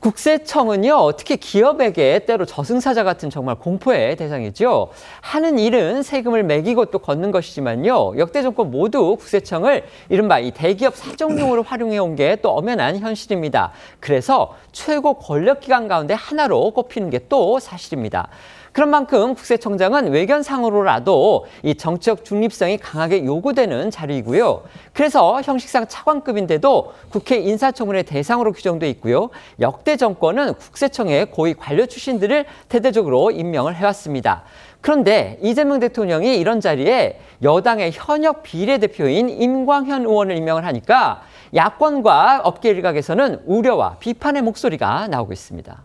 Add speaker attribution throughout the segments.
Speaker 1: 국세청은요, 특히 기업에게 때로 저승사자 같은 정말 공포의 대상이죠. 하는 일은 세금을 매기고 또 걷는 것이지만요, 역대 정권 모두 국세청을 이른바 이 대기업 사정용으로 활용해온 게 또 엄연한 현실입니다. 그래서 최고 권력기관 가운데 하나로 꼽히는 게 또 사실입니다. 그런 만큼 국세청장은 외견상으로라도 이 정치적 중립성이 강하게 요구되는 자리이고요. 그래서 형식상 차관급인데도 국회 인사청문회 대상으로 규정돼 있고요. 역대 정권은 국세청의 고위 관료 출신들을 대대적으로 임명을 해왔습니다. 그런데 이재명 대통령이 이런 자리에 여당의 현역 비례대표인 임광현 의원을 임명을 하니까 야권과 업계 일각에서는 우려와 비판의 목소리가 나오고 있습니다.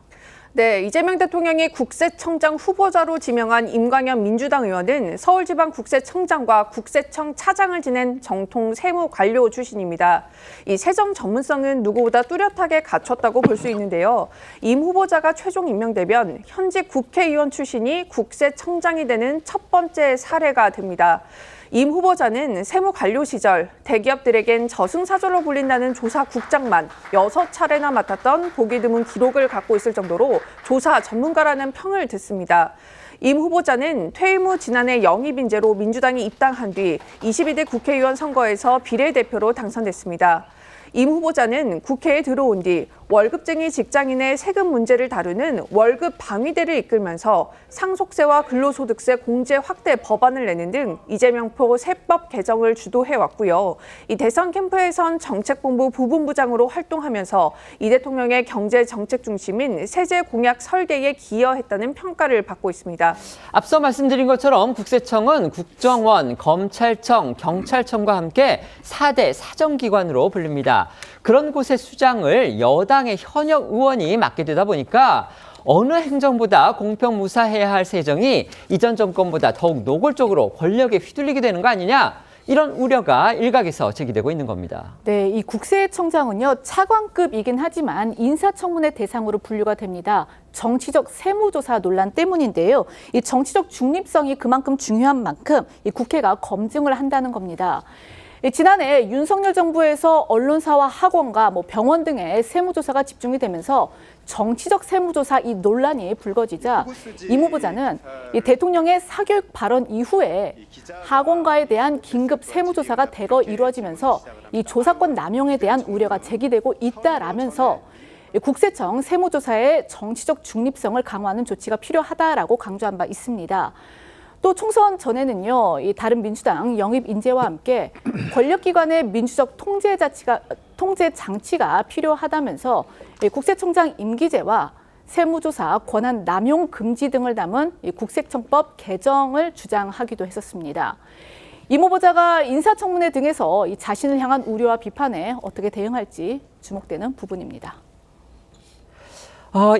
Speaker 2: 네, 이재명 대통령이 국세청장 후보자로 지명한 임광현 민주당 의원은 서울지방국세청장과 국세청 차장을 지낸 정통 세무관료 출신입니다. 이 세정 전문성은 누구보다 뚜렷하게 갖췄다고 볼 수 있는데요. 임 후보자가 최종 임명되면 현직 국회의원 출신이 국세청장이 되는 첫 번째 사례가 됩니다. 임 후보자는 세무관료 시절 대기업들에겐 저승사자로 불린다는 조사국장만 6차례나 맡았던 보기 드문 기록을 갖고 있을 정도로 조사 전문가라는 평을 듣습니다. 임 후보자는 퇴임 후 지난해 영입 인재로 민주당이 입당한 뒤 22대 국회의원 선거에서 비례대표로 당선됐습니다. 임 후보자는 국회에 들어온 뒤 월급쟁이 직장인의 세금 문제를 다루는 월급 방위대를 이끌면서 상속세와 근로소득세 공제 확대 법안을 내는 등 이재명표 세법 개정을 주도해왔고요. 이 대선 캠프에선 정책본부 부분부장으로 활동하면서 이 대통령의 경제정책 중심인 세제 공약 설계에 기여했다는 평가를 받고 있습니다.
Speaker 1: 앞서 말씀드린 것처럼 국세청은 국정원, 검찰청, 경찰청과 함께 4대 사정기관으로 불립니다. 그런 곳의 수장을 여당의 현역 의원이 맡게 되다 보니까 어느 행정보다 공평무사해야 할 세정이 이전 정권보다 더욱 노골적으로 권력에 휘둘리게 되는 거 아니냐? 이런 우려가 일각에서 제기되고 있는 겁니다.
Speaker 3: 네, 이 국세청장은요, 차관급이긴 하지만 인사청문회 대상으로 분류가 됩니다. 정치적 세무조사 논란 때문인데요. 이 정치적 중립성이 그만큼 중요한 만큼 이 국회가 검증을 한다는 겁니다. 지난해 윤석열 정부에서 언론사와 학원과 병원 등의 세무조사가 집중이 되면서 정치적 세무조사 이 논란이 불거지자 임 후보자는 이 대통령의 사교육 발언 이후에 학원가에 대한 긴급 세무조사가 대거 이루어지면서 이 조사권 남용에 대한 우려가 제기되고 있다라면서 국세청 세무조사의 정치적 중립성을 강화하는 조치가 필요하다라고 강조한 바 있습니다. 또 총선 전에는요, 이 다른 민주당 영입 인재와 함께 권력기관의 민주적 통제 장치가 필요하다면서 국세청장 임기제와 세무조사 권한 남용 금지 등을 담은 국세청법 개정을 주장하기도 했었습니다. 임 후보자가 인사청문회 등에서 자신을 향한 우려와 비판에 어떻게 대응할지 주목되는 부분입니다.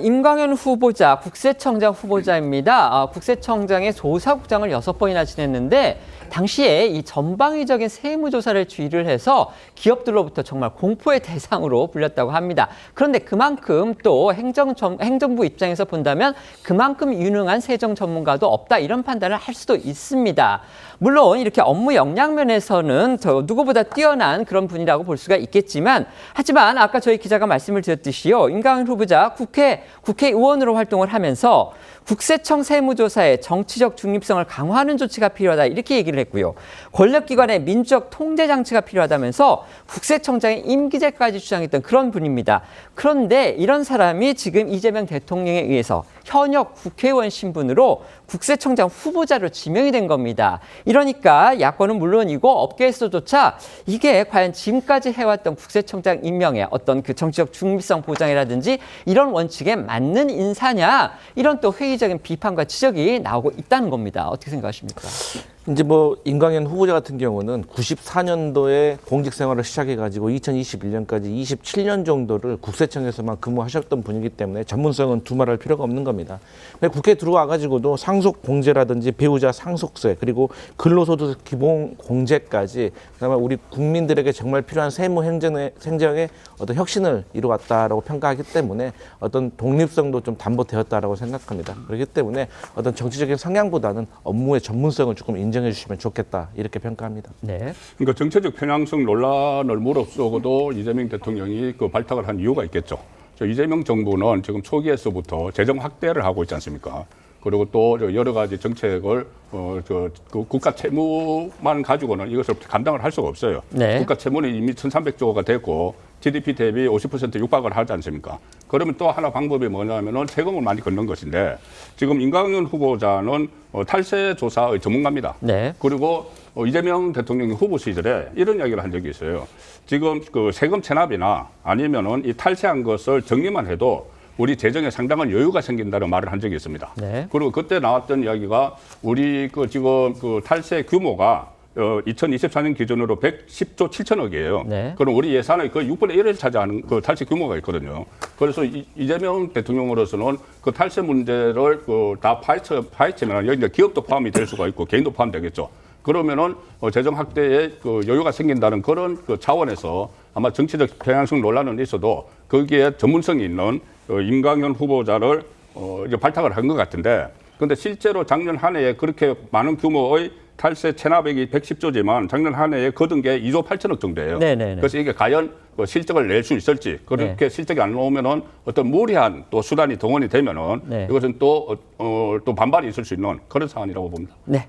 Speaker 1: 임광현 후보자, 국세청장 후보자입니다. 국세청장의 조사국장을 6번이나 지냈는데 당시에 이 전방위적인 세무조사를 지휘를 해서 기업들로부터 정말 공포의 대상으로 불렸다고 합니다. 그런데 그만큼 또 행정부 입장에서 본다면 그만큼 유능한 세정 전문가도 없다 이런 판단을 할 수도 있습니다. 물론 이렇게 업무 역량 면에서는 누구보다 뛰어난 그런 분이라고 볼 수가 있겠지만 하지만 아까 저희 기자가 말씀을 드렸듯이요. 임광현 후보자 국회의원으로 활동을 하면서 국세청 세무조사의 정치적 중립성을 강화하는 조치가 필요하다 이렇게 얘기를 했고요. 권력기관의 민주적 통제 장치가 필요하다면서 국세청장의 임기제까지 주장했던 그런 분입니다. 그런데 이런 사람이 지금 이재명 대통령에 의해서 현역 국회의원 신분으로 국세청장 후보자로 지명이 된 겁니다. 이러니까 야권은 물론이고 업계에서조차 이게 과연 지금까지 해왔던 국세청장 임명의 어떤 그 정치적 중립성 보장이라든지 이런 원칙에 맞는 인사냐 이런 또 회의적인 비판과 지적이 나오고 있다는 겁니다. 어떻게 생각하십니까?
Speaker 4: 이제 임광현 후보자 같은 경우는 94년도에 공직 생활을 시작해가지고 2021년까지 27년 정도를 국세청에서만 근무하셨던 분이기 때문에 전문성은 두말할 필요가 없는 겁니다. 근데 국회에 들어와가지고도 상속 공제라든지 배우자 상속세 그리고 근로소득 기본 공제까지 그다음에 우리 국민들에게 정말 필요한 세무 행정의 어떤 혁신을 이루었다라고 평가하기 때문에 어떤 독립성도 좀 담보되었다라고 생각합니다. 그렇기 때문에 어떤 정치적인 성향보다는 업무의 전문성을 조금 인정해 주시면 좋겠다 이렇게 평가합니다.
Speaker 1: 네.
Speaker 5: 그러니까 정치적 편향성 논란을 무릅쓰고도 이재명 대통령이 그 발탁을 한 이유가 있겠죠. 저 이재명 정부는 지금 초기에서부터 재정 확대를 하고 있지 않습니까? 그리고 또 여러 가지 정책을 그 국가 채무만 가지고는 이것을 감당을 할 수가 없어요.
Speaker 1: 네. 국가
Speaker 5: 채무는 이미 1,300조가 됐고 GDP 대비 50% 육박을 하지 않습니까? 그러면 또 하나 방법이 뭐냐면은 세금을 많이 걷는 것인데 지금 임광현 후보자는 탈세 조사의 전문가입니다.
Speaker 1: 네.
Speaker 5: 그리고 이재명 대통령이 후보 시절에 이런 이야기를 한 적이 있어요. 지금 그 세금 체납이나 아니면은 이 탈세한 것을 정리만 해도 우리 재정에 상당한 여유가 생긴다는 말을 한 적이 있습니다.
Speaker 1: 네.
Speaker 5: 그리고 그때 나왔던 이야기가 우리 지금 탈세 규모가 2024년 기준으로 110조 7천억이에요.
Speaker 1: 네.
Speaker 5: 그럼 우리 예산의 거의 6분의 1을 차지하는 그 탈세 규모가 있거든요. 그래서 이재명 대통령으로서는 그 탈세 문제를 다 파헤치면 여기 이제 기업도 포함이 될 수가 있고 개인도 포함되겠죠. 그러면은 재정 확대에 여유가 생긴다는 그런 차원에서 아마 정치적 평양성 논란은 있어도 거기에 전문성이 있는 임광현 후보자를 이제 발탁을 한 것 같은데, 근데 실제로 작년 한 해에 그렇게 많은 규모의 탈세 체납액이 110조지만 작년 한 해에 거둔 게 2조 8천억 정도예요.
Speaker 1: 네네네.
Speaker 5: 그래서 이게 과연 실적을 낼 수 있을지, 그렇게 실적이 안 나오면은 어떤 무리한 또 수단이 동원이 되면은
Speaker 1: 네.
Speaker 5: 이것은 또 반발이 있을 수 있는 그런 상황이라고 봅니다.
Speaker 1: 네.